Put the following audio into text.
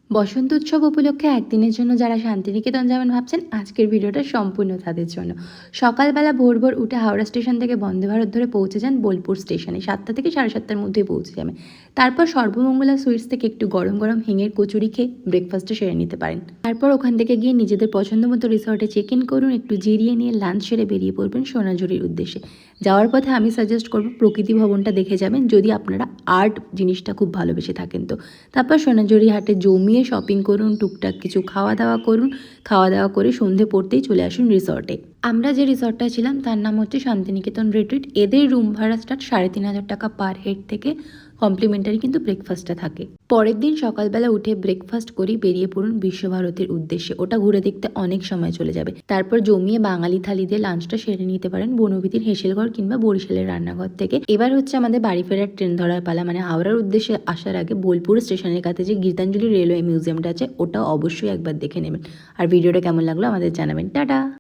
বসন্ত উৎসব উপলক্ষে একদিনের জন্য যারা শান্তিনিকেতন যাবেন ভাবছেন, আজকের ভিডিওটা সম্পূর্ণ তাদের জন্য। সকালবেলা ভোর ভোর উঠে হাওড়া স্টেশন থেকে বন্দে ভারত ধরে পৌঁছে যান বোলপুর স্টেশনে। 7টা থেকে 7:30টার মধ্যেই পৌঁছে যাবেন। তারপর সর্বমঙ্গলা সুইটস থেকে একটু গরম গরম হিঙের কচুরি খেয়ে ব্রেকফাস্টে সেরে নিতে পারেন। তারপর ওখান থেকে গিয়ে নিজেদের পছন্দ মতো রিসর্টে চেক ইন করুন, একটু জিরিয়ে নিয়ে লাঞ্চ সেরে বেরিয়ে পড়বেন সোনাঝুরির উদ্দেশ্যে। যাওয়ার পথে আমি সাজেস্ট করবো প্রকৃতি ভবনটা দেখে যাবেন, যদি আপনারা আর্ট জিনিসটা খুব ভালোবেসে থাকেন তো। তারপর সোনাঝুরি হাটে জমিয়ে শপিং করুন, টুকটাক কিছু খাওয়া দাওয়া করুন। খাওয়া দাওয়া করে সন্ধে পড়তেই চলে আসুন রিসর্টে। আমরা যে রিসর্টটা ছিলাম তার নাম হচ্ছে শান্তিনিকেতন রিট্রিট। এদের রুম ভাড়া স্টার্ট 3,500 টাকা পার হেড থেকে। কমপ্লিমেন্টারি কিন্তু ব্রেকফাস্টটা থাকে। পরের দিন সকালবেলা উঠে ব্রেকফাস্ট করি বেরিয়ে পড়ুন বিশ্বভারতীর উদ্দেশ্যে। ওটা ঘুরে দেখতে অনেক সময় চলে যাবে। তারপর জমিয়ে বাঙালি থালি দিয়ে লাঞ্চটা সেরে নিতে পারেন বনবিতির হেসেলঘর কিংবা বরিশালের রান্নাঘর থেকে। এবার হচ্ছে আমাদের বাড়ি ফেরার ট্রেন ধরার পালা, মানে হাওড়ার উদ্দেশ্যে আসার আগে বোলপুর স্টেশনের কাছে যে গীতাঞ্জলি রেলওয়ে মিউজিয়ামটা আছে ওটাও অবশ্যই একবার দেখে নেবেন। আর ভিডিওটা কেমন লাগলো আমাদের জানাবেন। টাটা।